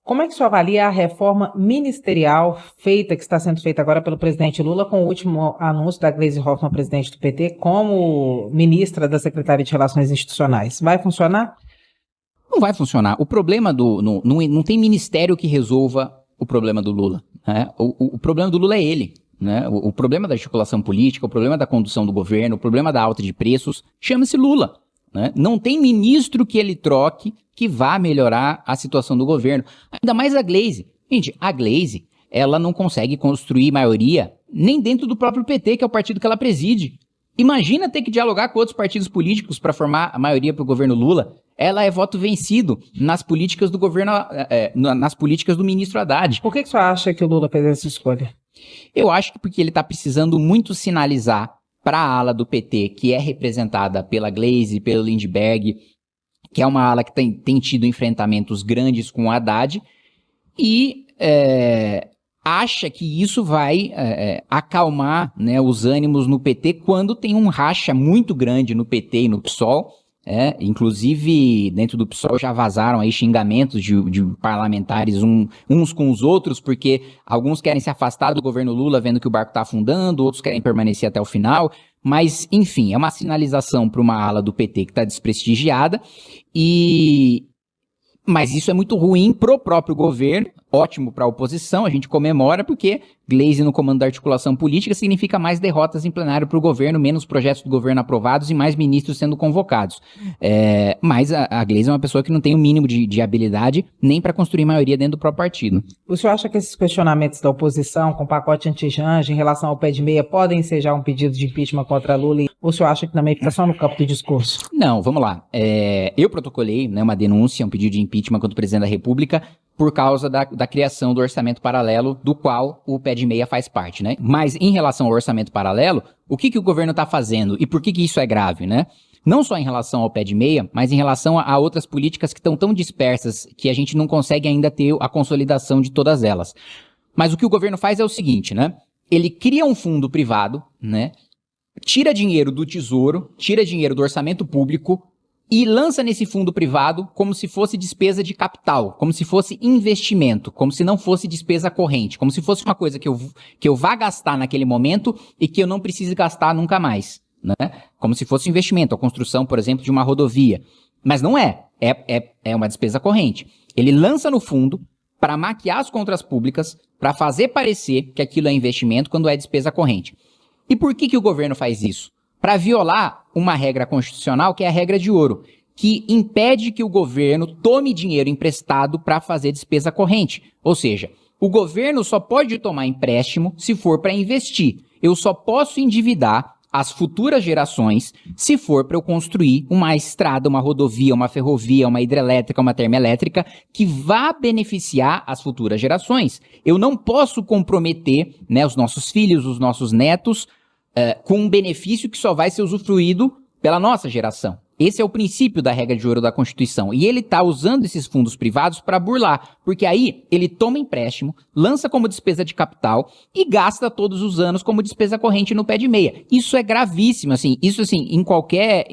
Como é que o senhor avalia a reforma ministerial que está sendo feita agora pelo presidente Lula, com o último anúncio da Gleisi Hoffmann, presidente do PT, como ministra da Secretaria de Relações Institucionais? Vai funcionar? Não vai funcionar. O problema não tem ministério que resolva o problema do Lula, né? O problema do Lula é ele. Né? O problema da articulação política, o problema da condução do governo, o problema da alta de preços, chama-se Lula. Né? Não tem ministro que ele troque que vá melhorar a situação do governo. Ainda mais a Gleisi. Gente, a Gleisi, ela não consegue construir maioria nem dentro do próprio PT, que é o partido que ela preside. Imagina ter que dialogar com outros partidos políticos para formar a maioria para o governo Lula. Ela é voto vencido nas políticas do governo, nas políticas do ministro Haddad. Por que você acha que o Lula fez essa escolha? Eu acho que porque ele está precisando muito sinalizar para a ala do PT, que é representada pela Gleisi, pelo Lindbergh, que é uma ala que tem tido enfrentamentos grandes com o Haddad, e acha que isso vai acalmar, né, os ânimos no PT quando tem um racha muito grande no PT e no PSOL. Inclusive, dentro do PSOL já vazaram aí xingamentos de parlamentares uns com os outros, porque alguns querem se afastar do governo Lula vendo que o barco está afundando, outros querem permanecer até o final, mas, enfim, é uma sinalização para uma ala do PT que está desprestigiada, mas isso é muito ruim pro próprio governo, ótimo para a oposição, a gente comemora porque Gleisi no comando da articulação política significa mais derrotas em plenário para o governo, menos projetos do governo aprovados e mais ministros sendo convocados. Mas a Gleisi é uma pessoa que não tem o mínimo de habilidade nem para construir maioria dentro do próprio partido. O senhor acha que esses questionamentos da oposição com o pacote anti-Janja em relação ao pé de meia podem ser já um pedido de impeachment contra Lula? Ou o senhor acha que também fica só no campo do discurso? Não, vamos lá. Eu protocolei, né, uma denúncia, um pedido de impeachment contra o presidente da República por causa da criação do orçamento paralelo, do qual o pé de meia faz parte, né? Mas em relação ao orçamento paralelo, o que o governo está fazendo e por que isso é grave, né? Não só em relação ao pé de meia, mas em relação a outras políticas que estão tão dispersas que a gente não consegue ainda ter a consolidação de todas elas. Mas o que o governo faz é o seguinte, né? Ele cria um fundo privado, né? Tira dinheiro do tesouro, tira dinheiro do orçamento público e lança nesse fundo privado como se fosse despesa de capital, como se fosse investimento, como se não fosse despesa corrente, como se fosse uma coisa que eu vá gastar naquele momento e que eu não precise gastar nunca mais, né? Como se fosse investimento, a construção, por exemplo, de uma rodovia. Mas não é uma despesa corrente. Ele lança no fundo para maquiar as contas públicas, para fazer parecer que aquilo é investimento quando é despesa corrente. E por que o governo faz isso? Para violar uma regra constitucional, que é a regra de ouro, que impede que o governo tome dinheiro emprestado para fazer despesa corrente. Ou seja, o governo só pode tomar empréstimo se for para investir. Eu só posso endividar as futuras gerações se for para eu construir uma estrada, uma rodovia, uma ferrovia, uma hidrelétrica, uma termoelétrica que vá beneficiar as futuras gerações. Eu não posso comprometer, né, os nossos filhos, os nossos netos, com um benefício que só vai ser usufruído pela nossa geração. Esse é o princípio da regra de ouro da Constituição. E ele está usando esses fundos privados para burlar, porque aí ele toma empréstimo, lança como despesa de capital e gasta todos os anos como despesa corrente no pé de meia. Isso é gravíssimo, assim. Isso, assim, em qualquer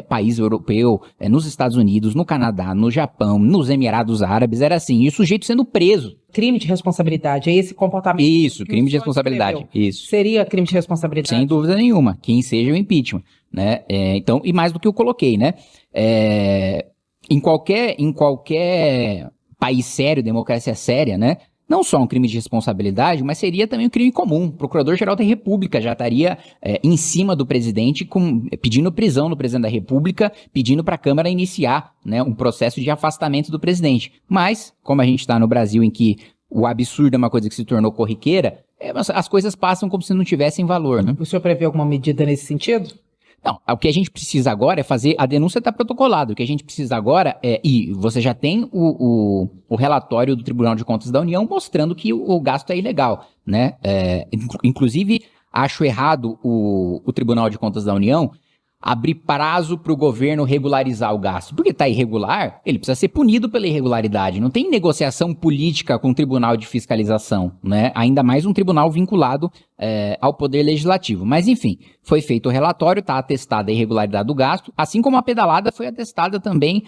país europeu, nos Estados Unidos, no Canadá, no Japão, nos Emirados Árabes, era assim, e o sujeito sendo preso. Crime de responsabilidade, é esse comportamento. Isso, crime de responsabilidade. Isso. Seria crime de responsabilidade? Sem dúvida nenhuma, que enseja o impeachment, né? Então, e mais do que eu coloquei, né? Em qualquer país sério, democracia séria, né? Não só um crime de responsabilidade, mas seria também um crime comum. O Procurador-Geral da República já estaria em cima do presidente, pedindo prisão do presidente da República, pedindo para a Câmara iniciar, né, um processo de afastamento do presidente. Mas, como a gente está no Brasil em que o absurdo é uma coisa que se tornou corriqueira, as coisas passam como se não tivessem valor, né? O senhor prevê alguma medida nesse sentido? Não, o que a gente precisa agora é fazer, a denúncia está protocolada, o que a gente precisa agora e você já tem o relatório do Tribunal de Contas da União mostrando que o gasto é ilegal, né? Inclusive, acho errado o Tribunal de Contas da União abrir prazo para o governo regularizar o gasto. Porque está irregular, ele precisa ser punido pela irregularidade. Não tem negociação política com o Tribunal de Fiscalização, né? Ainda mais um tribunal vinculado ao Poder Legislativo. Mas, enfim, foi feito o relatório, está atestada a irregularidade do gasto, assim como a pedalada foi atestada também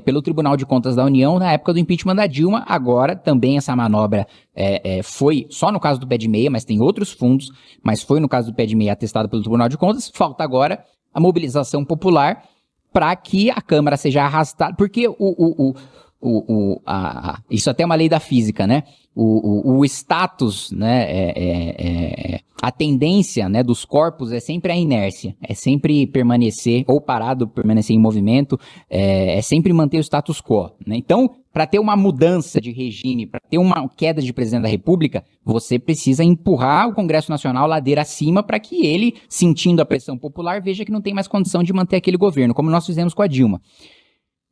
pelo Tribunal de Contas da União na época do impeachment da Dilma. Agora, também essa manobra foi só no caso do pé de meia, mas tem outros fundos, mas foi no caso do pé de meia atestada pelo Tribunal de Contas. Falta agora a mobilização popular para que a Câmara seja arrastada, porque isso até é uma lei da física, né? O status, né, a tendência, né, dos corpos é sempre a inércia, é sempre permanecer ou parado, permanecer em movimento, é sempre manter o status quo, né? Então, para ter uma mudança de regime, para ter uma queda de presidente da República, você precisa empurrar o Congresso Nacional ladeira acima para que ele, sentindo a pressão popular, veja que não tem mais condição de manter aquele governo, como nós fizemos com a Dilma.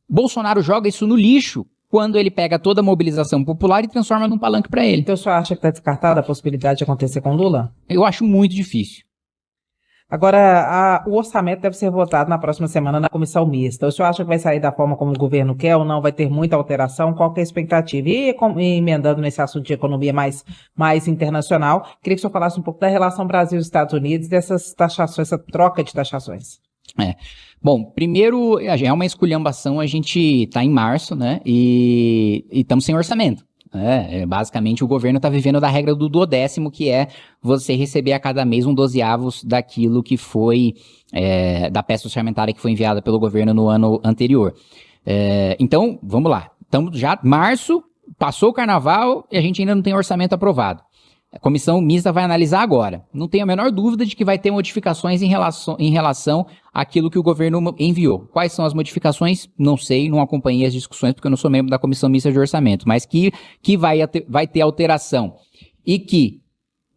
Bolsonaro joga isso no lixo quando ele pega toda a mobilização popular e transforma num palanque para ele. Então o senhor acha que está descartada a possibilidade de acontecer com Lula? Eu acho muito difícil. Agora, o orçamento deve ser votado na próxima semana na comissão mista. O senhor acha que vai sair da forma como o governo quer ou não? Vai ter muita alteração? Qual que é a expectativa? E emendando nesse assunto de economia mais internacional, queria que o senhor falasse um pouco da relação Brasil-Estados Unidos, dessas taxações, essa troca de taxações. Bom, primeiro, é uma esculhambação, a gente está em março, né, e estamos sem orçamento. Basicamente, o governo está vivendo da regra do duodécimo, que é você receber a cada mês um dozeavos daquilo que foi, da peça orçamentária que foi enviada pelo governo no ano anterior. Então, vamos lá, estamos já março, passou o carnaval e a gente ainda não tem orçamento aprovado. A comissão mista vai analisar agora. Não tenho a menor dúvida de que vai ter modificações em relação àquilo que o governo enviou. Quais são as modificações? Não sei, não acompanhei as discussões porque eu não sou membro da comissão mista de orçamento, mas que vai ter alteração. E que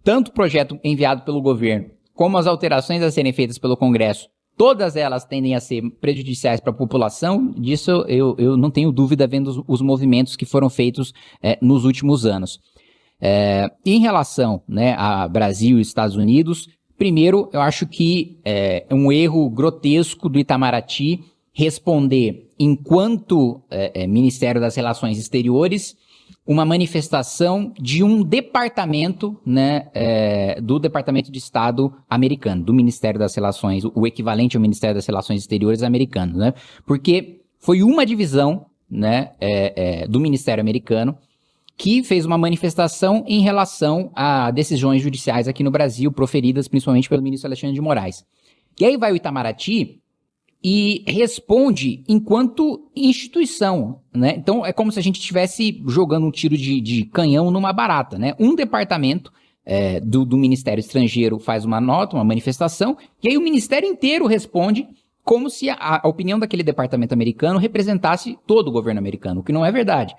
tanto o projeto enviado pelo governo como as alterações a serem feitas pelo Congresso, todas elas tendem a ser prejudiciais para a população. Disso eu não tenho dúvida vendo os movimentos que foram feitos nos últimos anos. Em relação, né, a Brasil e Estados Unidos, primeiro, eu acho que é um erro grotesco do Itamaraty responder, enquanto Ministério das Relações Exteriores, uma manifestação de um departamento, né, do Departamento de Estado americano, do Ministério das Relações, o equivalente ao Ministério das Relações Exteriores americano, né, porque foi uma divisão, né, do Ministério americano que fez uma manifestação em relação a decisões judiciais aqui no Brasil, proferidas principalmente pelo ministro Alexandre de Moraes. E aí vai o Itamaraty e responde enquanto instituição, né? Então é como se a gente estivesse jogando um tiro de canhão numa barata, né? Um departamento do Ministério Estrangeiro faz uma nota, uma manifestação, e aí o Ministério inteiro responde como se a opinião daquele departamento americano representasse todo o governo americano, o que não é verdade.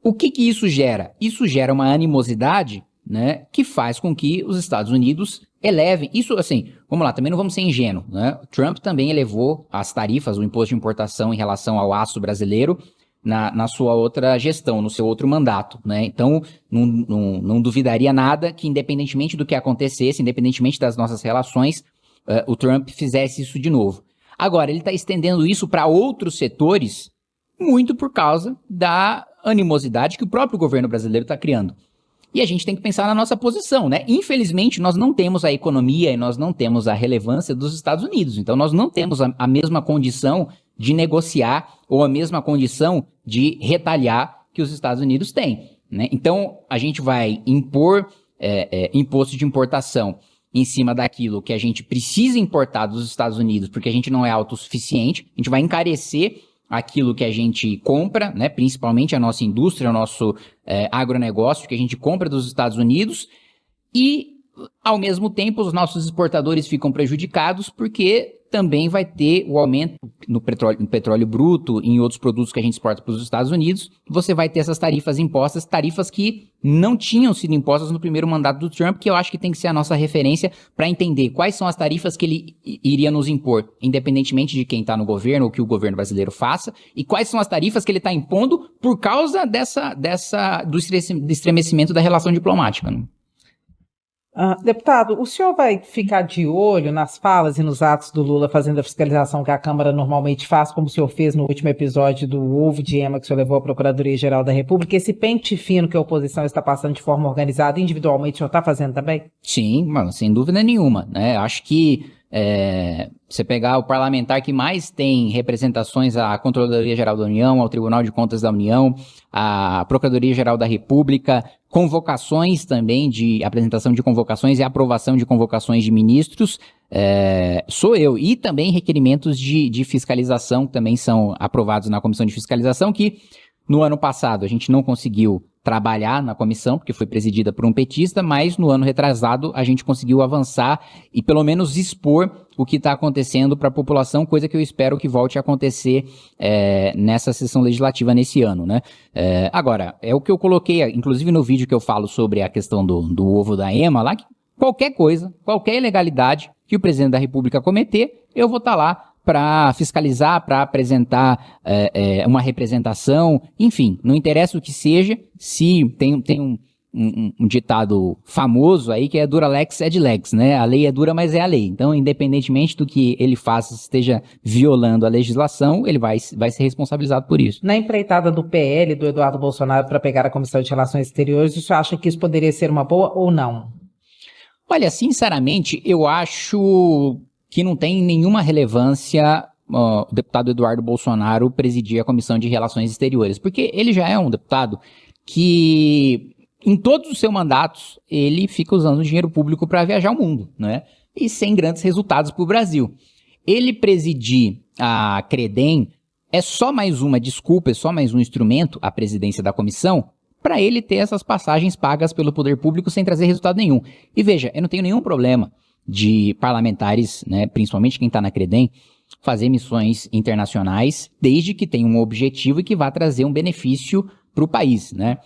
O que isso gera? Isso gera uma animosidade, né, que faz com que os Estados Unidos elevem. Isso, assim, vamos lá, também não vamos ser ingênuos, né? Trump também elevou as tarifas, o imposto de importação em relação ao aço brasileiro na sua outra gestão, no seu outro mandato, né? Então, não duvidaria nada que, independentemente do que acontecesse, independentemente das nossas relações, o Trump fizesse isso de novo. Agora, ele está estendendo isso para outros setores muito por causa da animosidade que o próprio governo brasileiro está criando. E a gente tem que pensar na nossa posição, né? Infelizmente, nós não temos a economia e nós não temos a relevância dos Estados Unidos. Então, nós não temos a mesma condição de negociar ou a mesma condição de retalhar que os Estados Unidos têm, né? Então, a gente vai impor imposto de importação em cima daquilo que a gente precisa importar dos Estados Unidos, porque a gente não é autossuficiente. A gente vai encarecer aquilo que a gente compra, né, principalmente a nossa indústria, o nosso agronegócio, que a gente compra dos Estados Unidos, e, ao mesmo tempo, os nossos exportadores ficam prejudicados, porque também vai ter o aumento no petróleo bruto e em outros produtos que a gente exporta para os Estados Unidos. Você vai ter essas tarifas impostas, tarifas que não tinham sido impostas no primeiro mandato do Trump, que eu acho que tem que ser a nossa referência para entender quais são as tarifas que ele iria nos impor, independentemente de quem está no governo ou que o governo brasileiro faça, e quais são as tarifas que ele está impondo por causa do estremecimento da relação diplomática, né? Deputado, o senhor vai ficar de olho nas falas e nos atos do Lula fazendo a fiscalização que a Câmara normalmente faz, como o senhor fez no último episódio do ovo de Ema que o senhor levou à Procuradoria-Geral da República? Esse pente fino que a oposição está passando de forma organizada, individualmente, o senhor está fazendo também? Sim, mano, sem dúvida nenhuma, né? Acho que você pegar o parlamentar que mais tem representações à Controladoria-Geral da União, ao Tribunal de Contas da União, à Procuradoria-Geral da República, convocações também de apresentação de convocações e aprovação de convocações de ministros, sou eu. E também requerimentos de fiscalização que também são aprovados na Comissão de Fiscalização, que no ano passado a gente não conseguiu trabalhar na comissão, porque foi presidida por um petista, mas no ano retrasado a gente conseguiu avançar e pelo menos expor o que está acontecendo para a população, coisa que eu espero que volte a acontecer nessa sessão legislativa nesse ano, né? Agora, é o que eu coloquei, inclusive no vídeo que eu falo sobre a questão do ovo da Ema lá, que qualquer coisa, qualquer ilegalidade que o presidente da República cometer, eu vou estar lá para fiscalizar, para apresentar uma representação, enfim, não interessa o que seja, se tem um ditado famoso aí que é dura lex sed lex, né? A lei é dura, mas é a lei. Então, independentemente do que ele faça, esteja violando a legislação, ele vai ser responsabilizado por isso. Na empreitada do PL, do Eduardo Bolsonaro, para pegar a Comissão de Relações Exteriores, o senhor acha que isso poderia ser uma boa ou não? Olha, sinceramente, eu acho que não tem nenhuma relevância o deputado Eduardo Bolsonaro presidir a Comissão de Relações Exteriores, porque ele já é um deputado que, em todos os seus mandatos, ele fica usando o dinheiro público para viajar o mundo, né? E sem grandes resultados para o Brasil. Ele presidir a Credem é só mais uma desculpa, é só mais um instrumento, a presidência da comissão, para ele ter essas passagens pagas pelo poder público sem trazer resultado nenhum. E veja, eu não tenho nenhum problema de parlamentares, né, principalmente quem está na Credem, fazer missões internacionais, desde que tenha um objetivo e que vá trazer um benefício para o país, né?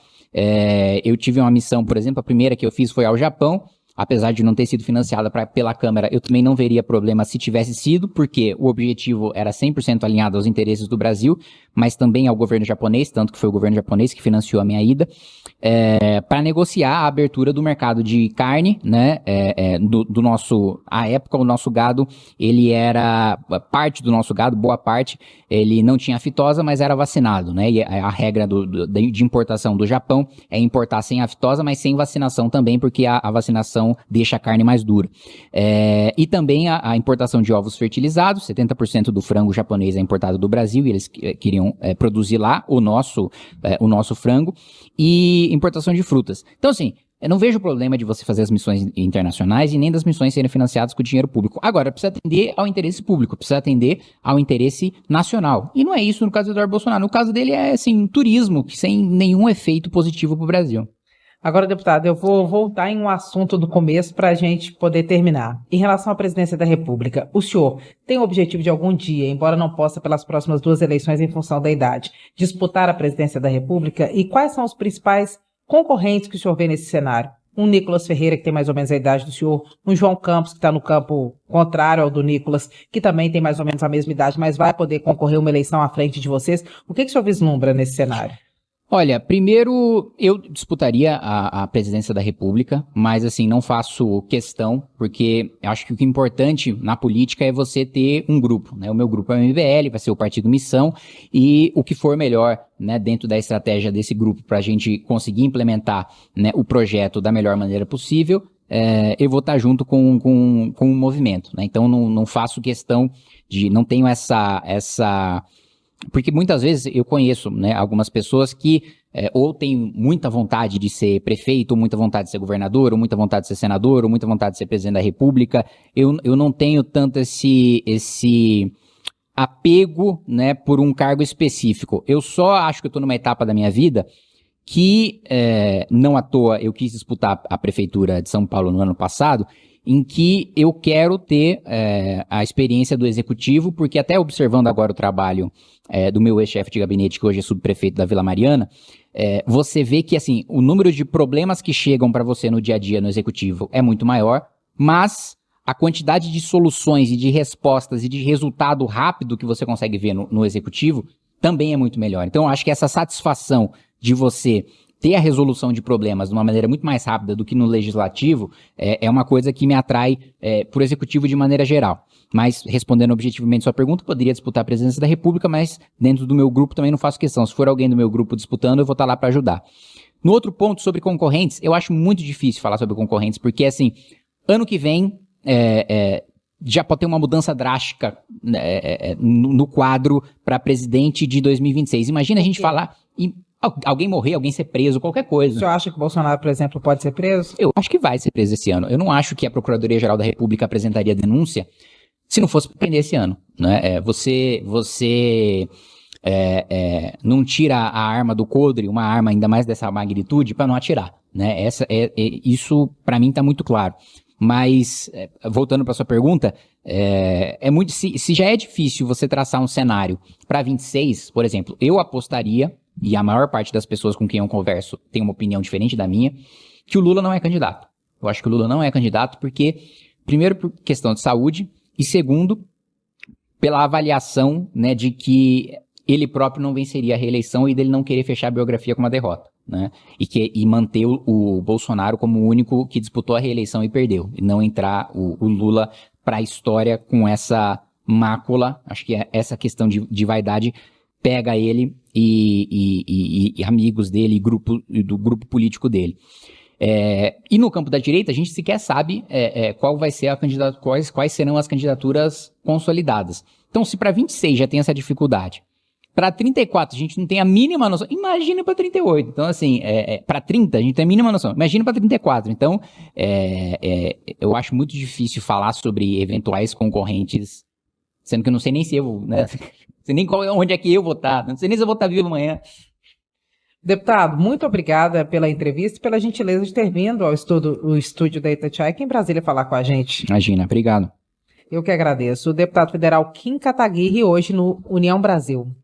Eu tive uma missão, por exemplo, a primeira que eu fiz foi ao Japão, apesar de não ter sido financiada pela Câmara, eu também não veria problema se tivesse sido, porque o objetivo era 100% alinhado aos interesses do Brasil, mas também ao governo japonês, tanto que foi o governo japonês que financiou a minha ida, para negociar a abertura do mercado de carne, né, do nosso, à época o nosso gado, ele era, parte do nosso gado, boa parte, ele não tinha aftosa, mas era vacinado, né, e a regra de importação do Japão é importar sem aftosa, mas sem vacinação também, porque a vacinação deixa a carne mais dura. E também a importação de ovos fertilizados, 70% do frango japonês é importado do Brasil, e eles queriam produzir lá o nosso frango, e importação de frutas. Então, assim, eu não vejo problema de você fazer as missões internacionais e nem das missões serem financiadas com dinheiro público. Agora, precisa atender ao interesse público, precisa atender ao interesse nacional. E não é isso no caso do Eduardo Bolsonaro. No caso dele é, assim, um turismo sem nenhum efeito positivo para o Brasil. Agora, deputado, eu vou voltar em um assunto do começo para a gente poder terminar. Em relação à presidência da República, o senhor tem o objetivo de algum dia, embora não possa pelas próximas 2 eleições em função da idade, disputar a presidência da República? E quais são os principais concorrentes que o senhor vê nesse cenário? Um Nicolas Ferreira, que tem mais ou menos a idade do senhor, um João Campos, que está no campo contrário ao do Nicolas, que também tem mais ou menos a mesma idade, mas vai poder concorrer uma eleição à frente de vocês. O que o senhor vislumbra nesse cenário? Olha, primeiro eu disputaria a presidência da República, mas assim, não faço questão, porque acho que o que é importante na política é você ter um grupo, né? O meu grupo é o MBL, vai ser o Partido Missão, e o que for melhor, né, dentro da estratégia desse grupo para a gente conseguir implementar, né, o projeto da melhor maneira possível, eu vou estar junto com o movimento, né? Então não faço questão de, não tenho essa porque muitas vezes eu conheço, né, algumas pessoas que ou têm muita vontade de ser prefeito, ou muita vontade de ser governador, ou muita vontade de ser senador, ou muita vontade de ser presidente da República. Eu não tenho tanto esse apego, né, por um cargo específico. Eu só acho que eu estou numa etapa da minha vida que, não à toa, eu quis disputar a prefeitura de São Paulo no ano passado, em que eu quero ter a experiência do executivo, porque até observando agora o trabalho do meu ex-chefe de gabinete, que hoje é subprefeito da Vila Mariana, você vê que assim, o número de problemas que chegam para você no dia a dia no executivo é muito maior, mas a quantidade de soluções e de respostas e de resultado rápido que você consegue ver no executivo também é muito melhor. Então, eu acho que essa satisfação de você ter a resolução de problemas de uma maneira muito mais rápida do que no legislativo é uma coisa que me atrai por executivo de maneira geral. Mas, respondendo objetivamente sua pergunta, poderia disputar a presidência da República, mas dentro do meu grupo também não faço questão. Se for alguém do meu grupo disputando, eu vou estar lá para ajudar. No outro ponto, sobre concorrentes, eu acho muito difícil falar sobre concorrentes, porque, assim, ano que vem já pode ter uma mudança drástica no quadro para presidente de 2026. Imagina a gente falar... Alguém morrer, alguém ser preso, qualquer coisa. O senhor acha que o Bolsonaro, por exemplo, pode ser preso? Eu acho que vai ser preso esse ano. Eu não acho que a Procuradoria-Geral da República apresentaria denúncia se não fosse prender esse ano. Né? Você não tira a arma do coldre, uma arma ainda mais dessa magnitude, para não atirar. Né? Isso, para mim, está muito claro. Mas, voltando para sua pergunta, se já é difícil você traçar um cenário para 26, por exemplo, eu apostaria, e a maior parte das pessoas com quem eu converso tem uma opinião diferente da minha, que o Lula não é candidato. Eu acho que o Lula não é candidato porque, primeiro, por questão de saúde, e segundo, pela avaliação, né, de que ele próprio não venceria a reeleição e dele não querer fechar a biografia com uma derrota, né? E manter o Bolsonaro como o único que disputou a reeleição e perdeu, e não entrar o Lula para a história com essa mácula. Acho que essa questão de vaidade pega ele e amigos dele, do grupo político dele. E no campo da direita, a gente sequer sabe qual vai ser quais serão as candidaturas consolidadas. Então, se para 26 já tem essa dificuldade, para 34 a gente não tem a mínima noção, imagina para 38. Então, assim, para 30 a gente tem a mínima noção, imagina para 34. Então, eu acho muito difícil falar sobre eventuais concorrentes, sendo que eu não sei nem se eu vou, né? Não sei nem onde é que eu vou estar, não sei nem se eu vou estar vivo amanhã. Deputado, muito obrigada pela entrevista e pela gentileza de ter vindo ao estúdio da Itatiaia aqui em Brasília falar com a gente. Imagina, obrigado. Eu que agradeço. O deputado federal Kim Kataguiri, hoje no União Brasil.